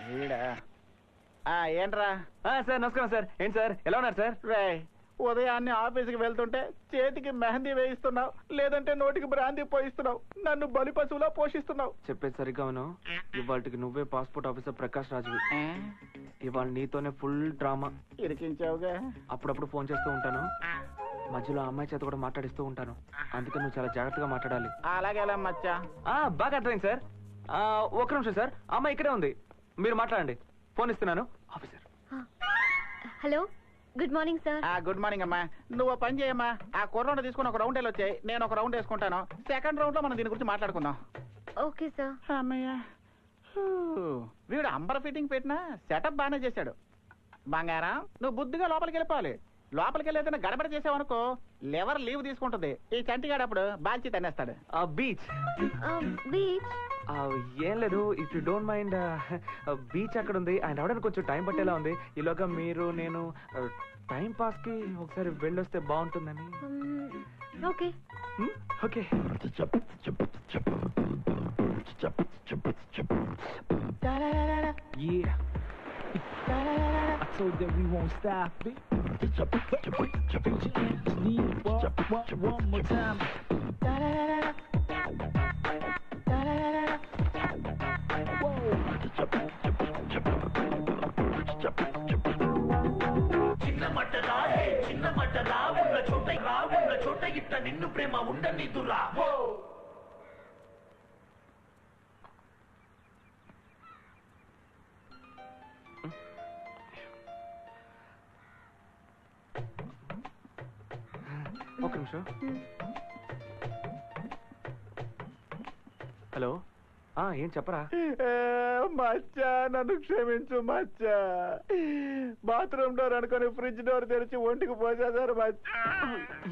వీడా ఏంట్రా? సార్ నమస్కారం సార్. ఏంటి సార్ ఎలా ఉన్నారు సార్? రే ఉదయాన్నే ఆఫీస్కి వెళ్తుంటే చేతికి మెహందీ వేయిస్తున్నావు, లేదంటే నోటికి బ్రాందీ పోయిస్తున్నావు, నన్ను బలి పశువులా పోషిస్తున్నావు. చెప్పేది సరిగ్గా ఉను. ఇవాళకి నువ్వే పాస్పోర్ట్ ఆఫీసర్ ప్రకాష్ రాజువి. ఇవాళ నీతోనే ఫుల్ డ్రామా. ఇరికించావుగా. అప్పుడప్పుడు ఫోన్ చేస్తూ ఉంటాను, మధ్యలో అమ్మాయి చేత కూడా మాట్లాడిస్తూ ఉంటాను. అందుకే నువ్వు చాలా జాగ్రత్తగా మాట్లాడాలి. అలాగే మచ్చా. బాగా అర్థమైంది సార్. ఒక్క నిమిషం సార్, అమ్మాయి ఇక్కడే ఉంది, మీరు మాట్లాడండి. ఫోన్ ఇస్తున్నాను. Officer. Hello, good morning sir. Good morning అమ్మా. నువ్వు పని చేయమ్మా, ఆ కుర్రోని తీసుకుని ఒక రౌండ్ వచ్చాయి, నేను ఒక రౌండ్ వేసుకుంటాను. సెకండ్ రౌండ్ లో మనం దీని గురించి మాట్లాడుకుందాం. Okay sir. అమ్మయ్య, వీడు అంబర్ ఫిట్టింగ్ పెట్టినా సెటప్ బాగానే చేశాడు. బంగారం, నువ్వు బుద్ధిగా లోపలికి వెళ్ళిపోవాలి. లోపలికి వెళ్ళి ఏదైనా గడబడ చేసావనుకో లెవర్ లీవ్ తీసుకుంటుంది. ఈ చంటిగాడు అప్పుడు బాల్చి తన్నేస్తాడు. బీచ్ బీచ్ ఏం లేదు, if you don't mind. Beach అక్కడ ఉంది, ఆయన రావడానికి కొంచెం టైం పట్టేలా ఉంది. ఈలోగా మీరు నేను టైం పాస్ కి ఒకసారి వెళ్ళొస్తే బాగుంటుందని. Okay okay. I told them we won't stop it. One more time. చిన్న మట్టరా ఉన్న చోట ఇట్ట నిన్ను ప్రేమ ఉండనిదురా. ఒక నిమిషం. హలో, ఏం చెప్పరా? మచ్చా, నన్ను క్షమించు మచ్చా. బాత్రూమ్ డోర్ అనుకుని ఫ్రిడ్జ్ డోర్ తెరిచి ఒంటికి పోసేసారు మచ్చా.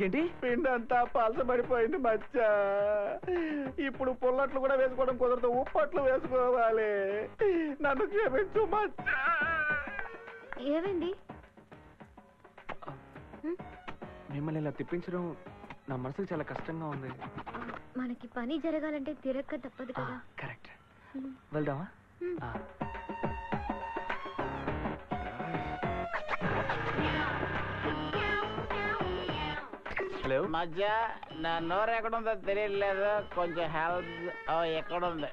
ఏంటి? పిండి అంతా పలసబడిపోయింది మచ్చా. ఇప్పుడు పుల్లట్లు కూడా వేసుకోవడం కుదరదు, ఉప్పట్లు వేసుకోవాలి. నన్ను క్షమించు మచ్చా. ఏమైంది? మిమ్మల్ని ఇలా తిప్పించడం నా మనసుకు చాలా కష్టంగా ఉంది. మనకి పని జరగాలంటే తిరక్క తప్పదు కదా. కరెక్ట్. వెళ్దామా? హలో మధ్య నా నోరు ఎక్కడుందో తెలియట్లేదు, కొంచెం హెల్ప్. ఎక్కడుంది?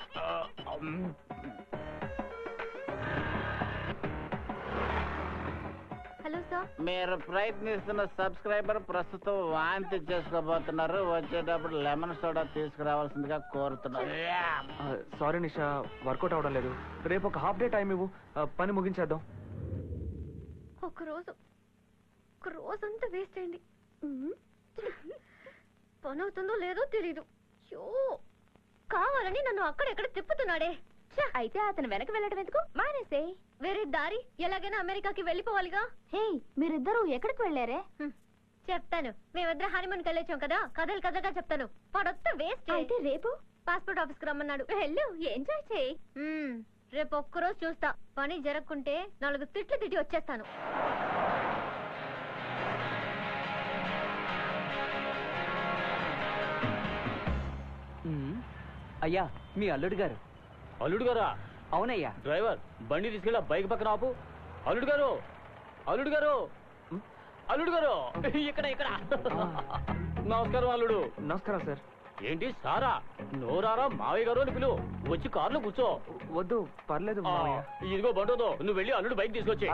Hello sir. మీరు ప్రయత్నిస్తున్న సబ్స్క్రైబర్ ప్రస్తుతం వాంతి చేసుకోబోతున్నారు. వచ్చేటప్పుడు లెమన్ సోడా తీసుకురావాల్సిందిగా కోరుతున్నారు. సారీ నిషా, వర్కౌట్ అవడం లేదు. రేపు ఒక హాఫ్ డే టైం ఇవ్వు, పని ముగించేద్దాం. ఒక రోజంతా వేస్ట్ అయింది. పని అవుతుందో లేదో తెలీదు. కావాలని నన్ను అక్కడెక్కడ తిప్పుతున్నాడే. అయితే అతను వెనక వెళ్ళడం ఎందుకు? మానేసే. వేరే దారి, ఎలాగైనా అమెరికాకి వెళ్ళిపోవాలిగా. హే, మీరిద్దరూ ఎక్కడికి వెళ్ళారే? చెప్తాను. మేమిద్దరం హనీమూన్కి వెళ్ళొచ్చాం కదా, కథలుగా చెప్తాను. పడొత్త వేస్ట్. అయితే రేపు పాస్పోర్ట్ ఆఫీస్కి రమ్మన్నాడు. వెళ్ళు, ఎంజాయ్ చేయి. రేపు ఒక్కరోజు చూస్తా. పని జరగకుంటే 4 తిట్లు తిట్టి వచ్చేస్తాను. అయ్యా, మీ అల్లుడు గారు. అల్లుడు గారా? అవునయ్యా. డ్రైవర్, బండి తీసుకెళ్ళి బైక్ పక్కన ఆపు. అల్లుడు గారు, అల్లుడు గారు, అల్లుడు గారు, ఇక్కడ. నమస్కారం అల్లుడు. నమస్కారం సార్. ఏంటి సారా? నోరారా మావయ్య గారు అని పిలువు. వచ్చి కారులో కూర్చో. వద్దు, పర్లేదు. ఇదిగో బండితో నువ్వు వెళ్ళి అల్లుడు బైక్ తీసుకొచ్చి.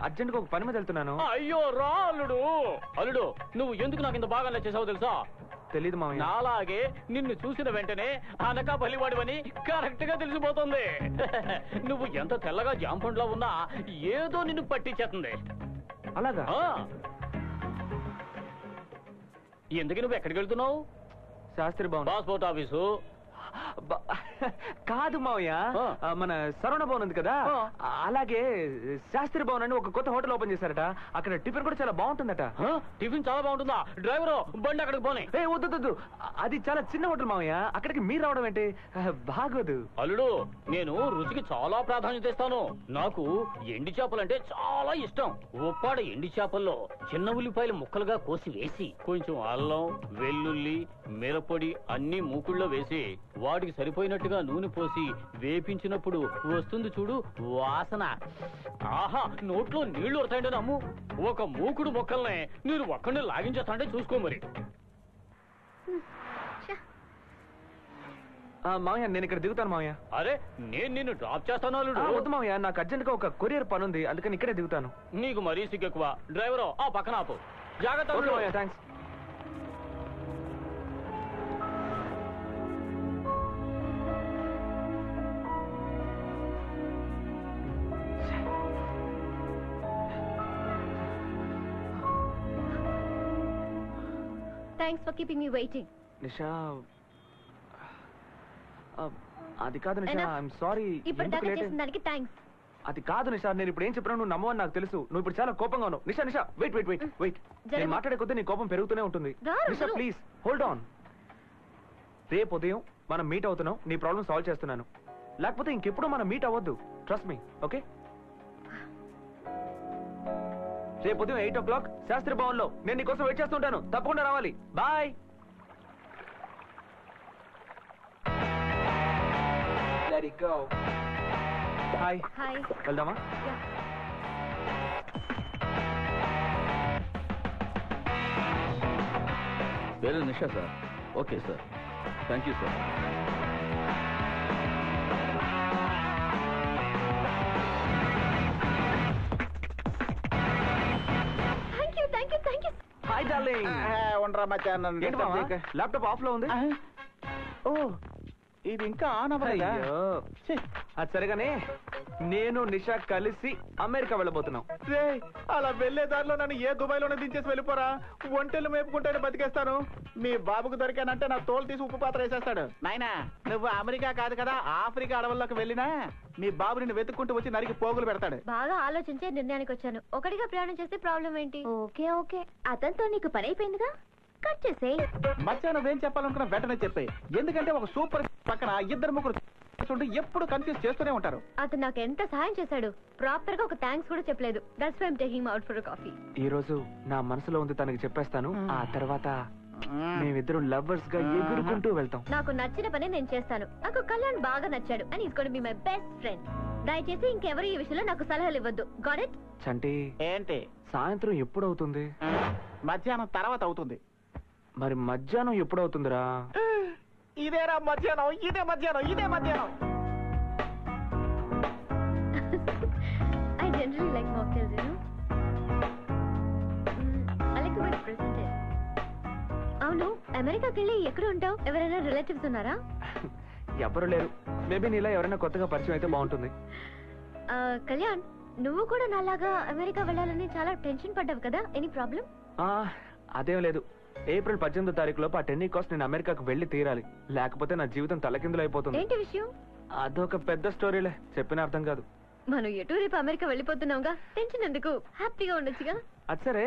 అర్జెంట్ గా ఒక పని మీద వెళ్తున్నాను. అయ్యో రా అల్లుడు. అల్లుడు, నువ్వు ఎందుకు నాకు ఇంత బాగా నచ్చేసావు తెలుసా? తెలీదు మామయ్య. నాలాగే నిన్ను చూసిన వెంటనే అనకా బలివాడివని కరెక్ట్ గా తెలిసిపోతుంది. నువ్వు ఎంత తెల్లగా జాంపండ్లా ఉన్నా ఏదో నిన్ను పట్టించేస్తుంది. అలాగా? ఎందుకు నువ్వు ఎక్కడికి వెళ్తున్నావు? శాస్త్రి భవన్. పాస్పోర్ట్ ఆఫీసు కాదు మావయ్య, మన సరవణ భవన్ ఉంది కదా, అలాగే శాస్త్రి భవన్ అని ఒక కొత్త హోటల్ ఓపెన్ చేశారట. అక్కడ టిఫిన్ కూడా చాలా బాగుంటుందట. టిఫిన్ చాలా బాగుంటుందా? డ్రైవరు, బండి అక్కడికి పోనీ. వద్దు, అది చాలా చిన్న హోటల్ మావయ్య. అక్కడికి మీరు రావడం ఏంటి? బాగోదు. అల్లుడు, నేను రుచికి చాలా ప్రాధాన్యత ఇస్తాను. నాకు ఎండి చేపలంటే చాలా ఇష్టం. ఉప్పాడ ఎండి చేపల్లో చిన్న ఉల్లిపాయలు ముక్కలుగా కోసి వేసి కొంచెం అల్లం, వెల్లుల్లి, మిరపొడి అన్ని మూకుళ్ళో వేసి వాటికి సరిపోయినట్టుగా నూనె పోసి వేపించినప్పుడు వస్తుంది చూడు వాసన. ఆహా, నోట్లో నీళ్లు వస్తాయండి నమ్ము. ఒక మూకుడు మొక్కల్ని నేను ఒక్కడిని లాగించేస్తాంటే చూసుకో మరి. మామయ్య నేను ఇక్కడ దిగుతాను మామయ్య. అరే, నేను నిన్ను డ్రాప్ చేస్తాను అల్లుడు. వద్దు మామయ్య, నాకు అర్జెంట్ గా ఒక కొరియర్ పని ఉంది, అందుకని ఇక్కడే దిగుతాను. నీకు మరీ సిగ్గెక్కువ. డ్రైవరు ఆ పక్కన ఆపు. జాగ్రత్త ఓకే అల్లుడు. మామయ్య, thanks. Thanks for keeping me waiting. Nisha, అది కాదు నిషా, Enough. I'm sorry. ఇప్పటిదాకా చేసిన దానికి థ్యాంక్స్. అది కాదు నిషా, నేను ఇప్పుడు ఏం చెప్పినా నువ్వు నమ్మవని నాకు తెలుసు. నువ్వు ఇప్పుడు చాలా కోపంగా ఉన్నావు. నిషా నిషా, వెయిట్ వెయిట్ వెయిట్ వెయిట్. నేను మాట్లాడే కొద్దీ నీ కోపం పెరుగుతూనే ఉంటుంది. నిషా ప్లీజ్ హోల్డ్ ఆన్. రేపు ఉదయం మనం మీట్ అవుతున్నాం, నీ ప్రాబ్లం సాల్వ్ చేస్తున్నాను. లేకపోతే ఇంకెప్పుడు మనం మీట్ అవ్వద్దు. Trust me, okay? రేపు ఉదయం 8 o'clock శాస్త్రి భవన్లో నేను నీ కోసం వెయిట్ చేస్తుంటాను. తప్పకుండా రావాలి. Bye. Let it go. Hi. Hi. వెళ్దామా? పేరు Nisha sir. Okay sir, thank you sir. Thank you. Hi darling. ఉండరా మధ్యాహ్నం. ఏంటి మామ, ల్యాప్టాప్ ఆఫ్ లో ఉంది? ఓ, ఇది ఇంకా ఆన్ అవ్వలేదా? అయ్యో, అది సరిగానే నేను నిషా కలిసి అమెరికా వెళ్ళబోతున్నాం. రేయ్, అలా వెళ్లే దారిలో నన్ను ఏ దుబాయ్లోనే దించేసి వెళ్ళిపోరా. ఒంటెలు మేపుకుంటేనే బతికేస్తాను. మీ బాబుకు దొరికానంటే నా తోలు తీసి ఉప్పు పాత్ర వేసేస్తాడు. నాయనా, నువ్వు అమెరికా కాదు కదా, ఆఫ్రికా అడవుల్లోకి వెళ్ళినా మీ బాబు నిన్ను వెతుక్కుంటూ వచ్చి నరికి పోగులు పెడతాడు. బాగా ఆలోచించే నిర్ణయానికి వచ్చాను. ఒకటిగా ప్రయాణం చేస్తే ప్రాబ్లం ఏంటి? ఓకే ఓకే, అతనితో నీకు పని అయిపోయిందిగా, కట్ చేసేయ్. మధ్యాహ్నం నువ్వేం చెప్పాలనుకున్నా వెంటనే చెప్పాయి. ఎందుకంటే ఒక సూపర్ పక్కన ఇద్దరు ముగ్గురు ఎప్పుడు కన్ఫ్యూజ్ చేస్తూనే ఉంటారు. అతను నాకు ఎంత సహాయం చేశాడు. ప్రాపర్ గా ఒక థ్యాంక్స్ కూడా చెప్పలేదు. That's why I'm taking out for coffee. ఈ రోజు నా మనసులో ఉంది తనకి చెప్పేస్తాను. ఆ తర్వాత మేమిద్దరం లవర్స్ గా ఎగురుకుంటూ వెళ్తాం. నాకు నచ్చిన పని నేను చేస్తాను. నాకు కళ్యాణ్ బాగా నచ్చాడు and he's going to be my best friend. దయచేసి ఇంకెవరు ఈ విషయంలో నాకు సలహాలు ఇవ్వద్దు. Got it? చంటి, ఏంటి? సాయంత్రం ఎప్పుడు అవుతుంది? మధ్యాహ్నం తర్వాత అవుతుంది. మరి మధ్యాహ్నం ఎప్పుడు అవుతుందిరా? ఇదేరా మధ్యాహ్నం, ఇదే మధ్యాహ్నం, ఇదే మధ్యాహ్నం. I generally like mocktails, you know. I like to be presented. అవును, అమెరికాకి వెళ్ళి ఎక్కడ ఉంటావు? ఎవరైనా రిలేటివ్స్ ఉన్నారా? ఎవరు లేరు. మేబీ నీలా ఎవరైనా కొత్తగా పరిచయం అయితే బాగుంటుంది. కళ్యాణ్, నువ్వు కూడా నాలాగా అమెరికా వెళ్ళాలని చాలా టెన్షన్ పడ్డావు కదా, ఎనీ ప్రాబ్లం? అదేం లేదు. ఏప్రిల్ 18వ తారీఖులోపు ఆ టెన్నీ కాస్ట్ నేను అమెరికాకు వెళ్లి తీరాలి. లేకపోతే నా జీవితం తలకిందులు అయిపోతుంది. ఏంటి విషయం? అదొక పెద్ద స్టోరీలే, చెప్పిన అర్థం కాదు. మనం ఎటు రేపు అమెరికా వెళ్ళిపోతున్నావుగా, టెన్షన్ ఎందుకు, హ్యాపీగా ఉండొచ్చుగా. అది సరే,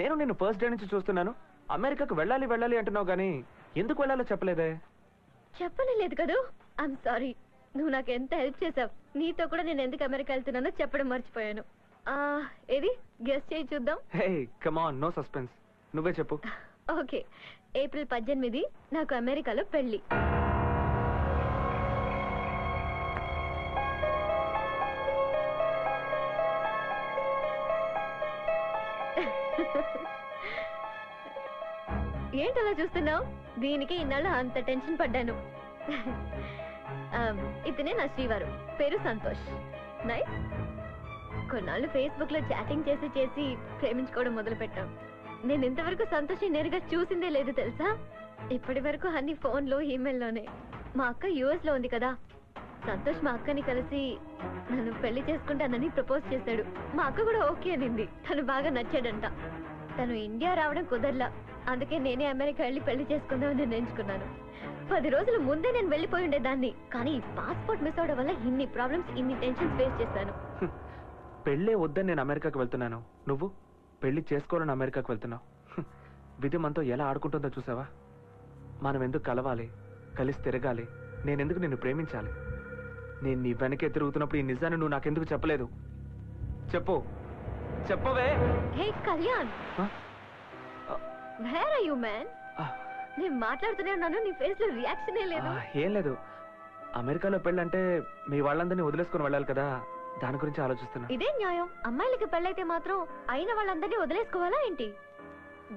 నేను నిన్ను ఫస్ట్ డే నుంచి చూస్తున్నాను. అమెరికాకు వెళ్ళాలి వెళ్ళాలి అంటున్నావు గానీ ఎందుకు వెళ్ళాలో చెప్పలేదే? చెప్పలేదు కదా. I'm sorry. నువ్వు నాకు ఎంత హెల్ప్ చేసావు. నీతో కూడా నేను ఎందుకు అమెరికా వెళ్తున్నానో చెప్పడం మర్చిపోయాను. ఏది గెస్ చేయి చూద్దాం. Hey come on, no suspense, నువ్వే చెప్పు. ఓకే, ఏప్రిల్ 18 నాకు అమెరికాలో పెళ్లి. ఏంటలా చూస్తున్నావు? దీనికి ఇన్నాళ్ళు అంత టెన్షన్ పడ్డాను. ఇతనే నా శ్రీవారు, పేరు సంతోష్. నైస్. కొన్నాళ్ళు ఫేస్బుక్ లో చాటింగ్ చేసి చేసి ప్రేమించుకోవడం మొదలు పెట్టాం. నేను ఇంతవరకు సంతోష్ నేరుగా చూసిందే లేదు తెలుసా. ఇప్పటి వరకు అన్ని ఫోన్లో ఈమెయిల్లోనే. మా అక్క యుఎస్ లో ఉంది కదా, సంతోష్ మా అక్కని కలిసి నన్ను పెళ్లి చేసుకుంటానని ప్రపోజ్ చేశాడు. మా అక్క కూడా ఓకే అనింది. తను బాగా నచ్చాడంట. తను ఇండియా రావడం కుదరలా, అందుకే నేనే అమెరికా వెళ్ళి పెళ్లి చేసుకుందామని నిర్ణయించుకున్నాను. 10 రోజుల ముందే నేను వెళ్ళిపోయి ఉండేదాన్ని, కానీ పాస్పోర్ట్ మిస్ అవడం వల్ల ఇన్ని ప్రాబ్లమ్స్, ఇన్ని టెన్షన్స్ ఫేస్ చేశాను. పెళ్ళే వద్దని నేను అమెరికాకు వెళ్తున్నాను, నువ్వు పెళ్లి చేసుకోవాలని అమెరికాకు వెళ్తున్నావు. విధి మనతో ఎలా ఆడుకుంటుందో చూసావా? మనం ఎందుకు కలవాలి, కలిసి తిరగాలి, నేనెందుకు నిన్ను ప్రేమించాలి? నేను నీ వెనకే తిరుగుతున్నప్పుడు ఈ నిజాన్ని నువ్వు నాకెందుకు చెప్పలేదు? చెప్పు, చెప్పవే. Hey Kalyan, where are you man? నేను మాట్లాడుతూనే ఉన్నాను, నీ ఫేస్ లో రియాక్షనే లేదు. ఏం లేదు, అమెరికాలో పెళ్ళంటే మీ వాళ్ళందరినీ వదిలేసుకొని వెళ్ళాలి కదా, దాని గురించి ఆలోచిస్తున్నా. ఇదే న్యాయం. అమ్మాయిలకి పెళ్ళైతే మాత్రం అయిన వాళ్ళందరినీ వదిలేసుకోవాలా ఏంటి?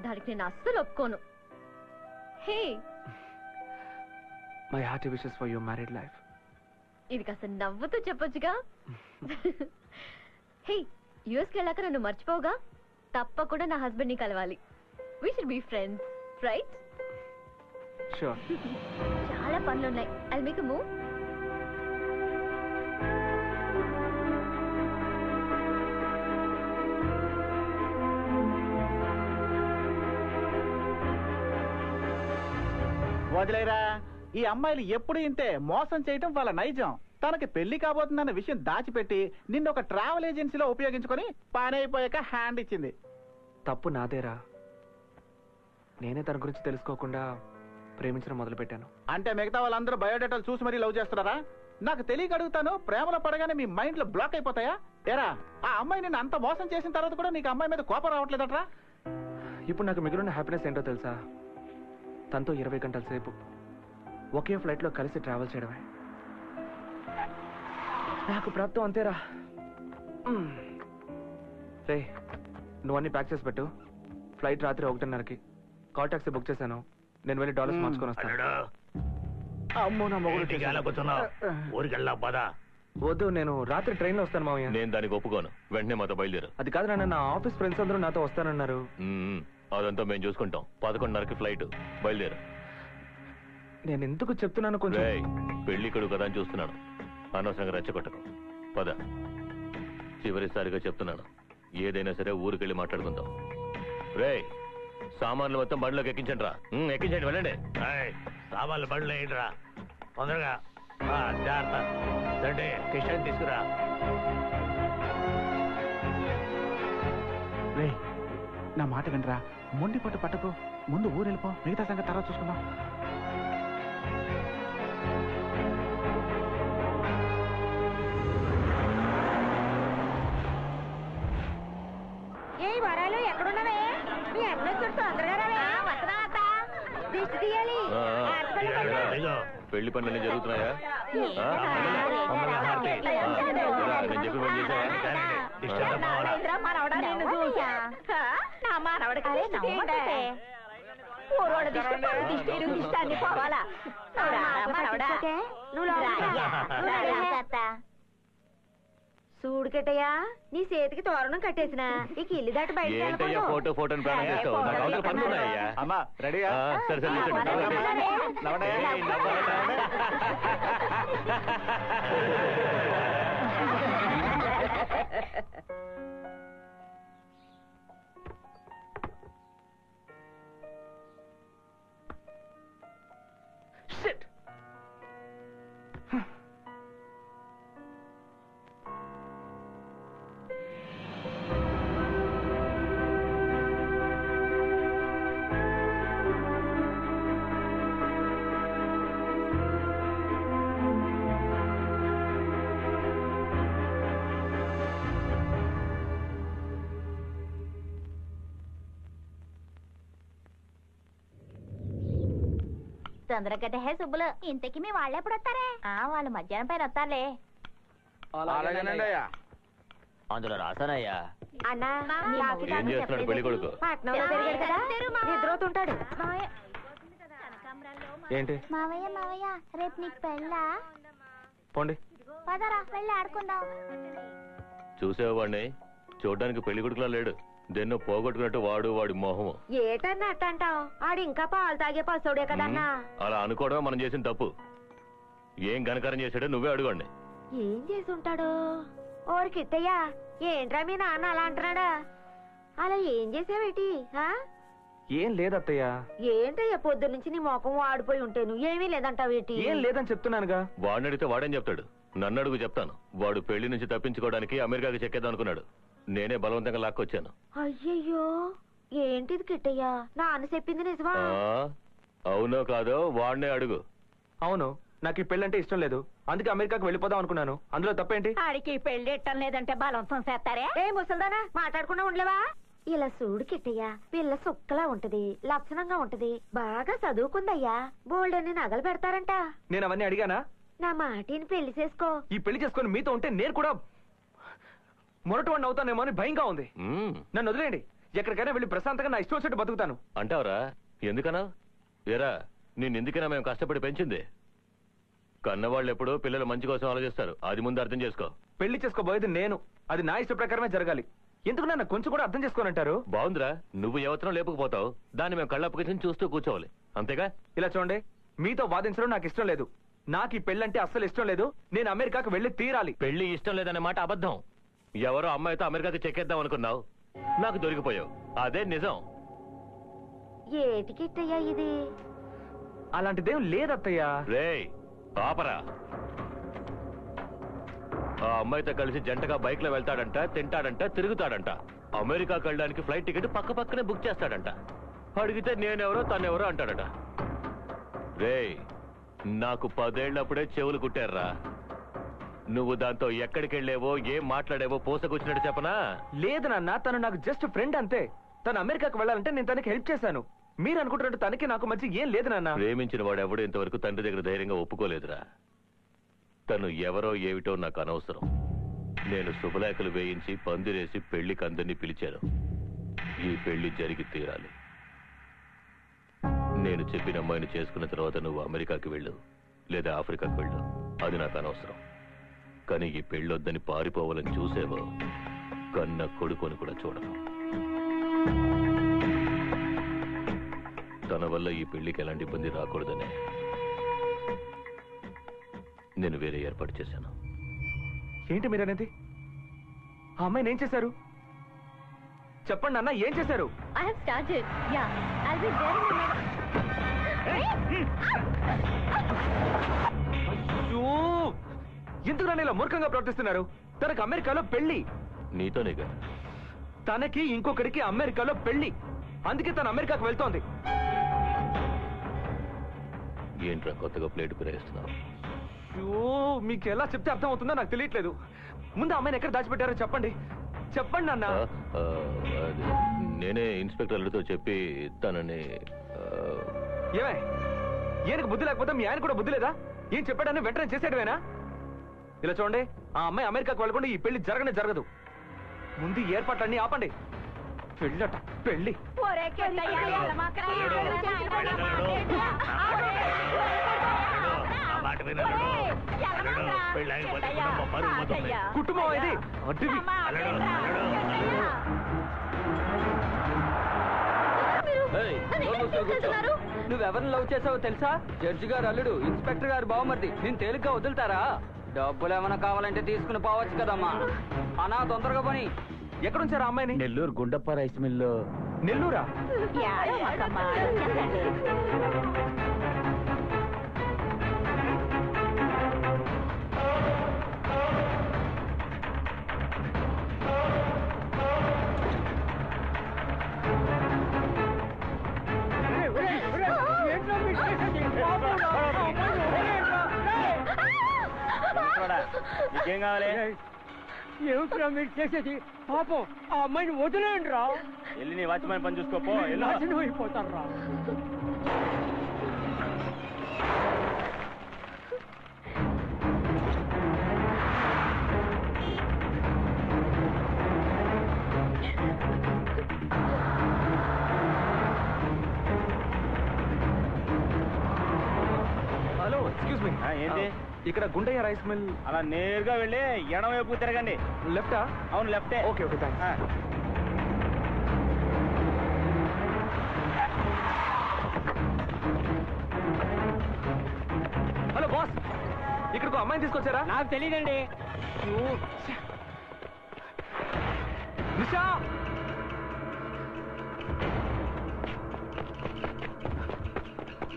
దానికి నేను అస్సలు ఒప్పుకోను. Hey, my heart wishes for your married life. ఇది కాస్త నవ్వుతూ చెప్పొచ్చుగా. హే, యూఎస్కి వెళ్ళాక నన్ను మర్చిపోవుగా? తప్పకుండా నా హస్బెండ్ ని కలవాలి. We should be friends, right? Sure. చాలా పనులున్నాయి. I'll make a move. వదిలేరా, ఈ అమ్మాయిలు ఎప్పుడు ఇంతే మోసం చేయటం వాళ్ళ నైజం. తనకి పెళ్లి కాబోతుందన్న విషయం దాచిపెట్టి నిన్ను ఒక ట్రావెల్ ఏజెన్సీలో ఉపయోగించుకొని పని అయిపోయాక హ్యాండ్ ఇచ్చింది. తప్పు నాదేరా, నేనే తన గురించి తెలుసుకోకుండా ప్రేమించడం మొదలు పెట్టాను. అంటే మిగతా వాళ్ళందరూ బయోడేటాలు చూసి మరీ లవ్ చేస్తున్నారా? నాకు తెలియక అడుగుతాను, ప్రేమలో పడగానే మీ మైండ్ లో బ్లాక్ అయిపోతాయా? ఏరా, ఆ అమ్మాయి నిన్ను అంత మోసం చేసిన తర్వాత కూడా నీకు అమ్మాయి మీద కోపం రావట్లేదట్రా? ఇప్పుడు నాకు మిగిలిన హ్యాపీనెస్ ఏంటో తెలుసా? తనతో 20 గంటల సేపు ఒకే ఫ్లైట్లో కలిసి ట్రావెల్ చేయడమే. నాకు ప్రాప్తం అంతేరా. రే, నువ్వు అన్ని ప్యాక్ చేసి పెట్టు. ఫ్లైట్ రాత్రి 1:30కి. కాల్ టాక్సీ బుక్ చేశాను. నేను వెళ్ళి డాలర్స్ మార్చుకొని వస్తాను. అమ్మో, నా మొగుడు ఊరికెళ్ళా పద. వద్దు, నేను రాత్రి ట్రైన్ లో వస్తాను మామయ్య. నేను దానికి ఒప్పుకోను. వెంటనే మాతో బయలుదేరు. అది కాదు నాన్న, నా ఆఫీస్ ఫ్రెండ్స్ అందరూ నాతో వస్తానన్నారు. అదంతా మేము చూసుకుంటాం. 11:30కి ఫ్లైట్, బయలుదేరు. నేను ఎందుకు చెప్తున్నాను కొంచెం. పెళ్లి కొడుకు కదా అని చూస్తున్నాను, అనవసరంగా రెచ్చగొట్టకు. పద. చివరిసారిగా చెప్తున్నాను, ఏదైనా సరే ఊరికెళ్ళి మాట్లాడుకుందాం. రే, సామాన్లు మొత్తం బండిలోకి ఎక్కించండి రా. ఎక్కించండి, వెళ్ళండి. సామాన్లు బండిలో ఏంట్రా, తొందరగా. జాగ్రత్త. రండి, కిషన్ తీసుకురా. రే, నా మాట వినరా, మొండి పట్టు పట్టకు. ముందు ఊరు వెళ్ళిపో, మిగతా సంగతి తర్వాత చూసుకుందాం. ఏ వరాలు ఎక్కడున్నావే? మీ అన్న చుట్టూ తొందరగా రావే. వస్తున్నా అత్త, దిష్టి తీయాలి. పెళ్లి పనులన్నీ జరుగుతున్నాయా? నేను చెప్పి పని చేశావా? మనవడా నిన్ను చూసా. నా మనవడికి ఊరోడ దిష్టి దిష్టి అన్ని పోవాలా? మనవడా చూడుకెట్టయ్యా, నీ చేతికి తోరణం కట్టేసిన ఇక ఇల్లు దాటి ఏంటయ్యా ఫోటో ఫోటోని ప్రాణం చేస్తావు? నాకు అవతల పనులు ఉన్నాయ్యా. అమ్మా, రెడీగా? సరే సరే తొందరగట్టే హే సుబ్బులు. ఇంతకి మీ వాళ్ళు ఎప్పుడు వస్తారే? వాళ్ళు మధ్యాహ్నం పైన వస్తారులే. అందులో రాసానయ్యా. అన్నా, ఏం చేస్తున్నాడు పెళ్లి కొడుకు? పట్నంలో పెరిగాడు కదా, నిద్రవుతుంటాడు. ఏంటి? మావయ్య మావయ్య, రేపు నీకు పెళ్ళా? పోండి. పదరా, వెళ్ళి ఆడుకుందాం. చూసావు వాడిని? చూడడానికి పెళ్లి కొడుకులా లేడు. దేన్నో పోగొట్టుకున్నట్టు వాడి మోహము. ఏటన్నా అట్టంటావు? ఆడు ఇంకా పాలు తాగే పసోడే కదన్నా. అలా అనుకోవడమే మనం చేసిన తప్పు. ఏం ఘనకారం చేశాడో నువ్వే అడుగండి. ఏం చేసి ఉంటాడు? ఓరికిట్టయ్యా, ఏంట్రా మీ నాన్న అలా అంటున్నాడా? అలా ఏం చేసావేటి? ఏం లేదత్తయ్య. ఏంటయ్యా, పొద్దు నుంచి నీ ముఖం వాడిపోయి ఉంటేను ఏమీ లేదంటావేటి? ఏం లేదని చెప్తున్నానుగా. వాడిని అడిగితే వాడేం చెప్తాడు? నన్ను అడుగు, చెప్తాను. వాడు పెళ్లి నుంచి తప్పించుకోవడానికి అమెరికాకి చెక్కేద్దాం అనుకున్నాడు. నేనే బలవంతంగా లాక్కొచ్చాను. అయ్యయ్యో, ఏంటిది కిట్టయ్యా? నాన్న చెప్పింది నిజమా? అవునో కాదో వాడినే అడుగు. అవును, నాకు ఈ పెళ్ళంటే ఇష్టం లేదు, అందుకే అమెరికాకి వెళ్ళిపోదాం అనుకున్నాను. అందులో తప్పేంటి? ఆడికి పెళ్లి ఇట్టం లేదంటే బలవంతం చేస్తారే? ఏ ముసల్దానా, మాట్లాడకుండా ఉండలేవా? ఇలా చూడు కిట్టయ్యా, పిల్ల సుక్కలా ఉంటది, లక్షణంగా ఉంటది, బాగా చదువుకుందయ్యా, బోల్డన్ని నగలు పెడతారంట. నేను అవన్నీ అడిగానా? నా మాటిని పెళ్లి చేసుకో. ఈ పెళ్లి చేసుకొని మీతో ఉంటే నేను కూడా మొరటవాడిని అవుతానేమో అని భయంగా ఉంది. నన్ను వదిలేయండి, ఎక్కడికైనా వెళ్ళి ప్రశాంతంగా నా ఇష్టం వచ్చినట్టు బతుకుతాను. అంటావరా? ఎందుకనా? ఏరా, నేను ఎందుకైనా మేము కష్టపడి పెంచింది. కన్నవాళ్ళు ఎప్పుడూ పిల్లల మంచి కోసం ఆలోచిస్తారు, అది ముందు అర్థం చేసుకో. పెళ్లి చేసుకోబోయేది నేను, అది నా ఇష్ట ప్రకారమే జరగాలి. ఎందుకు నన్ను కొంచెం కూడా అర్థం చేసుకోనంటారు? బాగుందిరా, నువ్వు ఎవరితో లేపుకుపోతావు, దాన్ని మేము కళ్ళప్పగించి చూస్తూ కూర్చోవాలి, అంతేగా? ఇలా చూడండి, మీతో వాదించడం నాకు ఇష్టం లేదు. నాకు ఈ పెళ్ళంటే అస్సలు ఇష్టం లేదు. నేను అమెరికాకు వెళ్ళి తీరాలి. పెళ్లి ఇష్టం లేదనే మాట అబద్ధం. ఎవరో అమ్మాయితో అమెరికాకి చెక్కేద్దాం అనుకున్నావు, నాకు దొరికిపోయావు, అదే నిజం. ఏటికిట్టయ్యా ఇది? అలాంటిదేం లేదత్తయ్యా. రేయ్ పాపరా, ఆ అమ్మాయితో కలిసి జంటగా బైక్ లో వెళ్తాడంట, తింటాడంట, తిరుగుతాడంట. అమెరికాకి వెళ్ళడానికి ఫ్లైట్ టికెట్ పక్క పక్కనే బుక్ చేస్తాడంట. అడిగితే నేనెవరో తనెవరో అంటాడట. రేయ్, నాకు 10 ఏళ్లప్పుడే చెవులు కుట్టారా. నువ్వు దాంతో ఎక్కడికి వెళ్ళేవో, ఏం మాట్లాడేవో పోసకొచ్చినట్టు చెప్పనా? లేదు నాన్న, తను నాకు జస్ట్ ఫ్రెండ్ అంతే. తను అమెరికాకు వెళ్ళాలంటే నేను తనకి హెల్ప్ చేశాను. మీరు అనుకుంటున్నట్టు తనకి నాకు మధ్య ఏం లేదు నాన్న. ప్రేమించిన వాడు ఎవడు ఇంతవరకు తండ్రి దగ్గర ధైర్యంగా ఒప్పుకోలేదురా. తను ఎవరో ఏమిటో నాకు అనవసరం. నేను శుభలేఖలు వేయించి పందిరేసి పెళ్లికి అందరినీ పిలిచాను. ఈ పెళ్లి జరిగి తీరాలి. నేను చెప్పిన అమ్మాయిని చేసుకున్న తర్వాత నువ్వు అమెరికాకి వెళ్ళు, లేదా ఆఫ్రికాకి వెళ్ళు, అది నాకు అనవసరం. కానీ ఈ పెళ్ళొద్దని పారిపోవాలని చూసేవో, కన్న కొడుకుని కూడా చూడను. తన వల్ల ఈ పెళ్లికి ఎలాంటి ఇబ్బంది రాకూడదని నేను వేరే ఏర్పాటు చేశాను. ఏంటి మీరనేది? ఆ అమ్మాయిని ఏం చేశారు? చెప్పండి అన్న, ఏం చేశారు? I have started. Yeah, I'll be there in a minute. అయ్యో, ఎందుకు నన్ను ఇలా మూర్ఖంగా ప్రవర్తిస్తున్నారు? తనకు అమెరికాలో పెళ్లి. నీతోనేగా? తనకి ఇంకొకరికి అమెరికాలో పెళ్లి, అందుకే తను అమెరికాకు వెళ్తోంది. ఏంట్రా కొత్తగా ప్లేట్ పిరేస్తున్నావు? అయ్యో, మీకు ఎలా చెప్తే అర్థం అవుతుందో నాకు తెలియట్లేదు. ముందు అమ్మాయిని ఎక్కడ దాచిపెట్టారో చెప్పండి. చెప్పండి అన్న. అది నేనే ఇన్స్పెక్టర్లతో చెప్పి తనని ఏమే, ఈయనకు బుద్ధి లేకపోతే మీ ఆయన కూడా బుద్ధి లేదా? ఏం చెప్పాడని వెంటనే చేసేటవేనా? ఇలా చూడండి, ఆ అమ్మాయి అమెరికాకు వెళ్ళకుండా ఈ పెళ్లి జరగనే జరగదు. ముందు ఈ ఏర్పాట్లన్నీ ఆపండి. పెళ్ళట పెళ్లి. కుటుంబం ఇది అడ్డుది. నువ్వెవరిని లవ్ చేసావో తెలుసా? జడ్జి గారు అల్లుడు, ఇన్స్పెక్టర్ గారు బావమర్ది. నేను తేలిగ్గా వదులుతారా? డబ్బులు ఏమైనా కావాలంటే తీసుకుని పోవచ్చు కదమ్మా. అనా తొందరగా పని. ఎక్కడుంచారా అమ్మాయిని? Nellore Gundappa rice mill. నెల్లూరా? నీకేం కావాలి? ఏమిట్రా మీరు చేసేది? పాపం ఆ అమ్మాయిని వదిలేండి రా. వెళ్ళి నీ వాచ్మెన్ పని చూసుకోపో. నాశనం అయిపోతారు రా. Hello, excuse me. ఏంటి? ఇక్కడ గుండయ్య రైస్ మిల్. అలా నేరుగా వెళ్ళి ఎడమవైపు తిరగండి. లెఫ్టా? అవును, లెఫ్టే. Okay okay, thanks. Hello boss, ఇక్కడికి అమ్మాయిని తీసుకొచ్చారా? నాకు తెలియదండి. నిషా,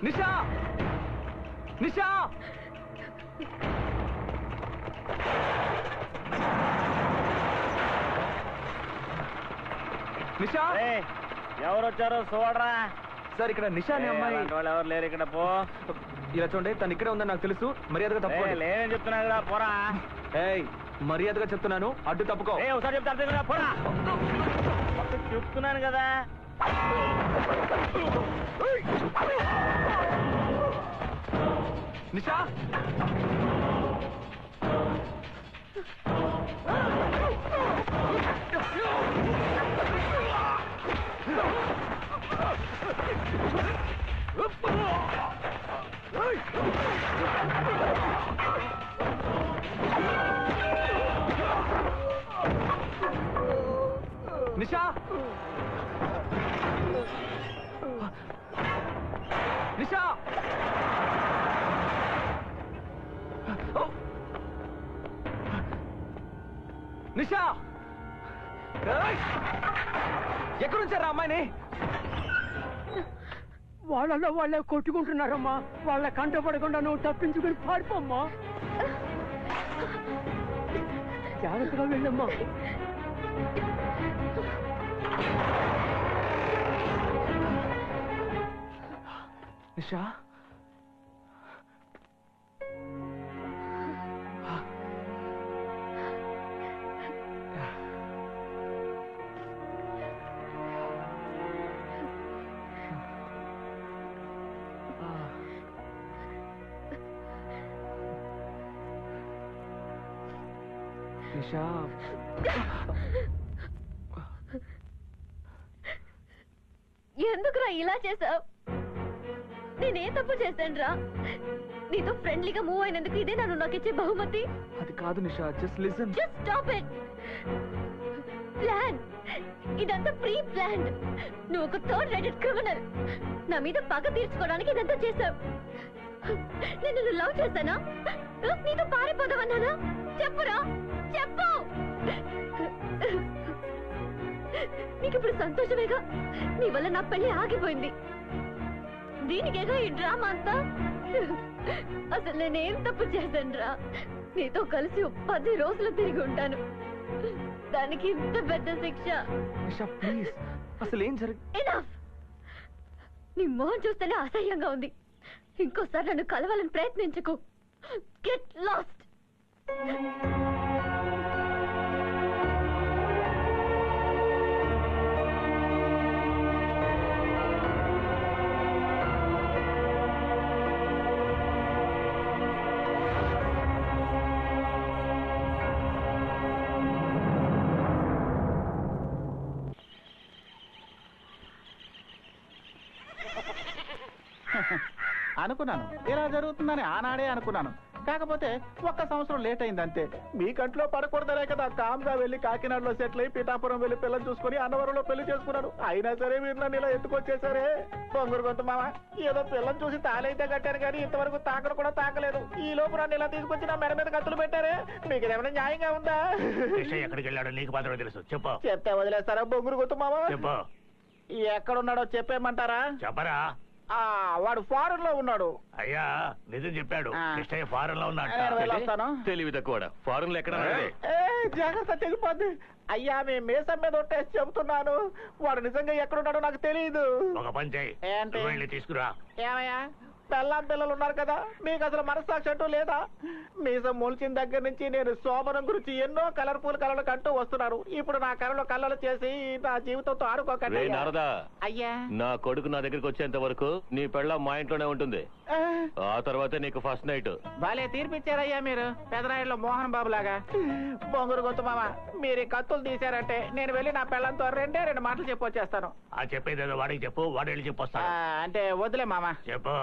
నిషా, నిషా. నిషా, ఎవరు వచ్చారో చూడరా. సార్ ఇక్కడ నిషా అనే అమ్మాయి. వాళ్ళు ఎవరు లేరు ఇక్కడ. పో. ఇలా చూడండి, తను ఇక్కడే ఉందని నాకు తెలుసు. మర్యాదగా తప్పుకోండి. లేదని చెప్తున్నా కదా, పోరా. ఏయ్, మర్యాదగా చెప్తున్నాను, అడ్డు తప్పుకో. ఒకసారి చెప్తా, పోరా. చెప్తున్నాను కదా. నిషా నిషా నిషా నిషా ఎక్కడుంచారా అమ్మాయిని? వాళ్ళలో వాళ్ళే కొట్టుకుంటున్నారమ్మా. వాళ్ళ కంట పడకుండా నువ్వు తప్పించుకుని పారిపోమ్మా. జాగ్రత్తగా వెళ్ళమ్మా. నిషా నిషా ఎందుకురా ఇలా చేసావు? నేనే తప్పు చేశాను రా? నీతో ఫ్రెండ్లీగా మూవ్ అయినందుకు ఇదే నన్ను నాకు ఇచ్చే బహుమతి? అది కాదు Nisha, just listen. Just stop it. Plan ఇదంతా ప్రీ ప్లాన్. నువ్వు ఒక థర్డ్ రేటెడ్ క్రిమినల్. నా మీద పగ తీర్చుకోవడానికి ఇదంతా చేశావు. నేను నిన్ను లవ్ చేశానా? నీతో పారిపోదామన్నానా? చెప్పురా, చెప్పు. నీకు ఇప్పుడు సంతోషమేగా? నీ వల్ల నా పెళ్లి ఆగిపోయింది. దీనికేగా ఈ డ్రామా అంతా? అసలు నేనేం తప్పు చేశాను రా? నీతో కలిసి 10 రోజులు తిరిగి ఉంటాను. దానికి ఇంత పెద్ద శిక్ష? నిషా ప్లీజ్, అసలు ఏం జరిగి? ఎనఫ్. నీ మొహం చూస్తేనే అసహ్యంగా ఉంది. ఇంకోసారి నన్ను కలవాలని ప్రయత్నించకు. Get lost. అనుకున్నాను ఇలా జరుగుతుందని ఆనాడే అనుకున్నాను. కాకపోతే 1 సంవత్సరం లేట్ అయింది అంతే. మీ కంట్లో పడకూడదనే కదా కామ్గా వెళ్ళి కాకినాడలో సెటిల్ అయి పిఠాపురం వెళ్ళి పిల్లలు చూసుకుని అన్నవరంలో పెళ్లి చేసుకున్నాను. అయినా సరే మీరు నన్ను ఇలా ఎత్తుకొచ్చేసరే. బొంగురు గొంతు మామ, ఏదో పిల్లని చూసి తాళైతే కట్టారు కానీ ఇంతవరకు తాకడం కూడా తాకలేదు. ఈ లోపు నన్ను ఇలా తీసుకొచ్చి నా మెడ మీద కత్తులు పెట్టారే. మీకు ఏమైనా న్యాయంగా ఉందా? ఎక్కడికి వెళ్ళాడో నీకు మాత్రమే తెలుసు. చెప్పు. చెప్తే వదిలేస్తారా బొంగురు గొంతు మామ? చెప్పు. ఎక్కడున్నాడో చెప్పేయమంటారా? చెప్పరా. వాడు ఫారెన్ లో ఉన్నాడు. అయ్యా నిజం చెప్పాడు. కృష్ణయ్య ఫారెన్ లో నేను వెళ్ళొస్తాను. ఉన్నాడు. తెలివి తక్కువ. ఫారెన్ లో ఎక్కడ? జాగ్రత్త, తెలిపోద్ది. అయ్యా మీ మీసం మీద ఒట్టేసి చెబుతున్నాను. వాడు నిజంగా ఎక్కడున్నాడో నాకు తెలియదు. ఒక పని చేయి, ఏంటి? వెళ్ళి తీసుకురా. ఏమయ్యా, పెళ్ళాం పిల్లలు ఉన్నారు కదా, మీకు అసలు మనస్సాక్షి అంటూ లేదా? మీసం మొలిచిన దగ్గర నుంచి నేను శోభనం గురించి ఎన్నో కలర్ఫుల్ కళలు కంటూ వస్తున్నాను. ఇప్పుడు నా కళలో కళ్ళలు చేసి నా జీవితంతో ఆడుకోకండి. నారదా, అయ్యా నా కొడుకు నా దగ్గరికి వచ్చేంత వరకు నీ పెళ్ళ మా ఇంట్లోనే ఉంటుంది. ఆ తర్వాత నీకు ఫస్ట్ నైట్. భలే తీర్పిచ్చారయ్యా మీరు, పెదరాయుడులో మోహన్ బాబు లాగా. బొంగురు గొంతు మామ, మీరు ఈ కత్తులు తీశారంటే నేను వెళ్ళి నా పెళ్ళంతో 2 మాటలు చెప్పొచ్చేస్తాను. ఆ చెప్పేదేదో వాడికి చెప్పు, వాడు వెళ్ళి చెప్పొస్తాడు. అంటే వద్దులే మామ. చెప్పు.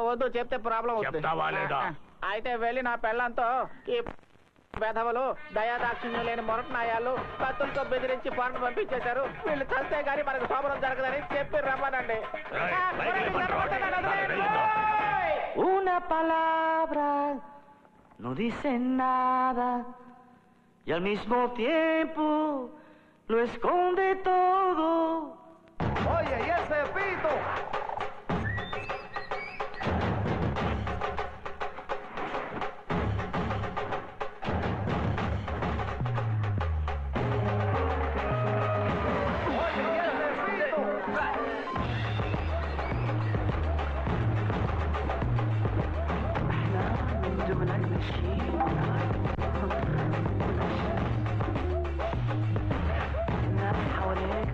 వద్దు, చెప్తే ప్రాబ్లం చెప్తావా లేదా? అయితే వెళ్ళి నా పెళ్ళంతో ఈ వెధవలు దయాదాక్షిణ్యం లేని మొరటనాయాలు కత్తులతో బెదిరించి పాటలు పంపించేశారు. వీళ్ళు చస్తే గానీ మనకు శోభనం జరగదని చెప్పి రమ్మనండి. Una palabra no dice nada y al mismo tiempo lo esconde todo. Oye, ¿y ese pito? حواليك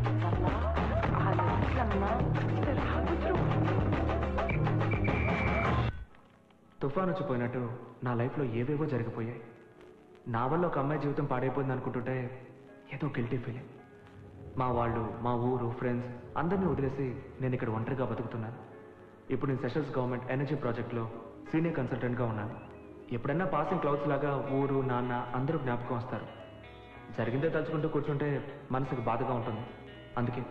తుఫాను వచ్చిపోయినట్టు నా లైఫ్లో ఏవేవో జరిగిపోయాయి. నా వల్ల ఒక అమ్మాయి జీవితం పాడైపోయింది అనుకుంటుంటే ఏదో గిల్టీ ఫీలింగ్. మా వాళ్ళు, మా ఊరు, ఫ్రెండ్స్ అందరినీ వదిలేసి నేను ఇక్కడ ఒంటరిగా బతుకుతున్నాను. ఇప్పుడు నేను సెషల్స్ గవర్నమెంట్ ఎనర్జీ ప్రాజెక్ట్లో సీనియర్ కన్సల్టెంట్గా ఉన్నాను. ఎప్పుడన్నా పాసింగ్ క్లౌడ్స్ లాగా ఊరు, నాన్న అందరూ జ్ఞాపకం వస్తారు. జరిగిందే తలుచుకుంటూ కూర్చుంటే మనసుకు బాధగా ఉంటుంది. అందుకే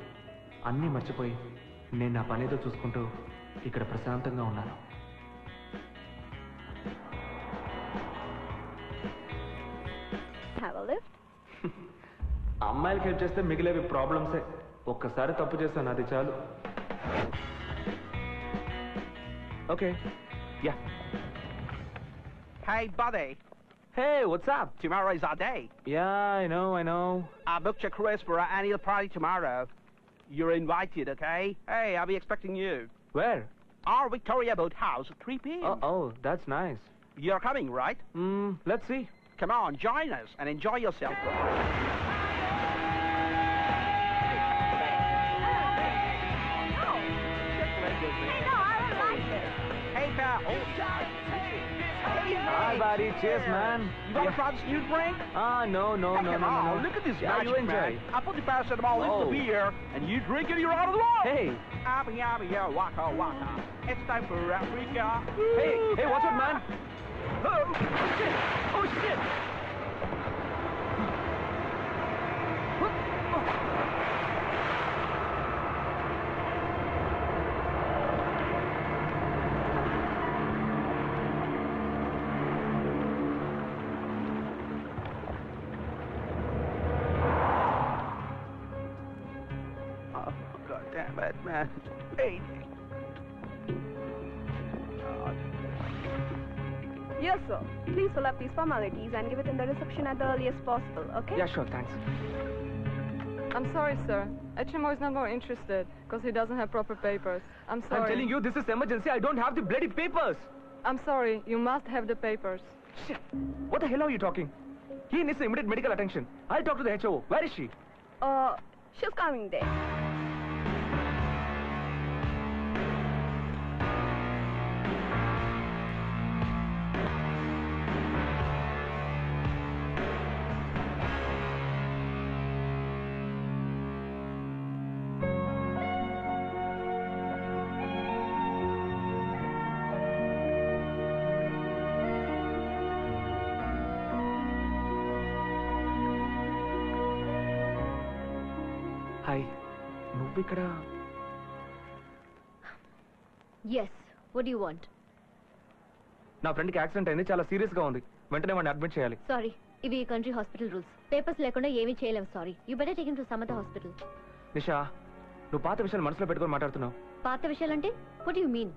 అన్నీ మర్చిపోయి నేను నా పనేదో చూసుకుంటూ ఇక్కడ ప్రశాంతంగా ఉన్నాను. అమ్మాయిలకి హెల్ప్ చేస్తే మిగిలేవి ప్రాబ్లమ్సే. ఒక్కసారి తప్పు చేశాను, అది చాలు. Okay, yeah. Hey, buddy. Hey, what's up? Tomorrow's our day. Yeah, I know. I booked your cruise for our annual party tomorrow. You're invited, okay? Hey, I'll be expecting you. Where? Our Victoria Boat House at 3 p.m. Oh, that's nice. You're coming, right? Let's see. Come on, join us and enjoy yourself. Hey, pal. Hi, buddy. Cheers, man. You got to try this new drink? No. Come on, look at this Yeah, magic, you enjoy. man. I put the paracetamol into Oh. the beer, and you drink it, you're out of the world. Hey. Abba, waka, waka. It's time for Africa. Hey, what's up, man? Oh, shit. Oh, God damn it, man. Hey. Yes, sir. Please fill up these formalities and give it in the reception at the earliest possible, okay? Yeah, sure, thanks. I'm sorry, sir. HMO is not more interested because he doesn't have proper papers. I'm sorry. I'm telling you, this is emergency. I don't have the bloody papers. I'm sorry. You must have the papers. Shit. What the hell are you talking? He needs immediate medical attention. I'll talk to the HO. Where is she? She's coming there. Hi, నువ్వు ఇక్కడ? Yes. What do you want? నా ఫ్రెండ్కి accident అయింది, చాలా సీరియస్గా ఉంది. వెంటనే వాడిని అడ్మిట్ చేయాలి. Sorry. ఇవి కంట్రీ హాస్పిటల్ రూల్స్. పేపర్స్ లేకుండా ఏమీ చేయలేం. Sorry. You better take him to some other hospital. Nisha, నువ్వు పాత విషయాలు మనసులో పెట్టుకొని మాట్లాడుతున్నావు. పాత విషయాలంటే what do you mean?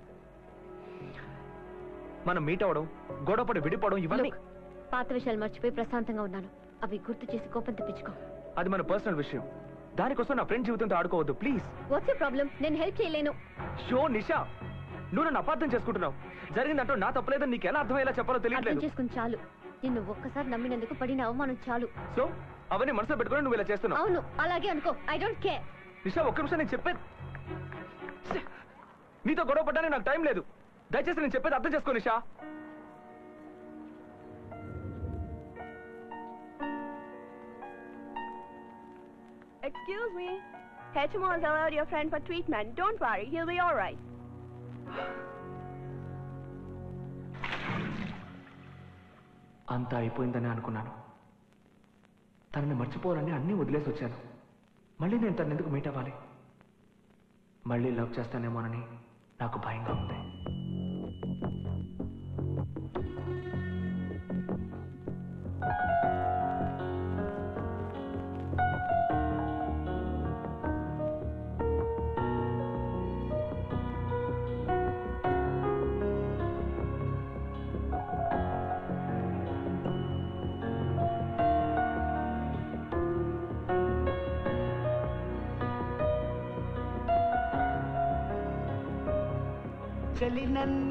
మనం మీట్ అవ్వడం, గొడవపడి విడిపోవడం, ఇవన్నీ Look, పాత విషయాలు మర్చిపోయి ప్రశాంతంగా ఉన్నాను. అవి గుర్తు చేసి కోపం తెప్పించుకో. అది మన పర్సనల్ విషయం. దానికోసం నా ఫ్రెండ్ జీవితంతో ఆడుకోవద్దు ప్లీజ్. What's your problem? నేను హెల్ప్ చేయలేను. షో నిషా, నువ్వు నన్ను అపార్థం చేసుకుంటున్నావు. జరిగిందంటూ నా తప్పలేదని నీకు ఎలా అర్థమయ్యేలా చెప్పాలో అర్థం తెలియట్లేదు. చేసుకుని చాలు. నిన్ను ఒక్కసారి నమ్మినందుకు పడిన అవమానం చాలు. సో అవన్నీ మనసులో పెట్టుకొని నువ్వు ఇలా చేస్తున్నావు. అవును, అలాగే అనుకో. I don't care. నిషా, ఒక్క నిమిషం నేను చెప్పేది. నీతో గొడవ పడ్డానికి నాకు టైం లేదు. దయచేసి నేను చెప్పేది అర్థం చేసుకో నిషా. Excuse me. HMO has allowed your friend for treatment. Don't worry, he'll be all right. అంతా అయిపోయిందని అనుకున్నాను. తనని మర్చిపోవాలని అన్నీ వదిలేసి వచ్చాను. మళ్ళీ నేను తను ఎందుకు మీట్ అవ్వాలి? మళ్ళీ లవ్ చేస్తానేమోనని నాకు భయంగా ఉంది. चली नन्ना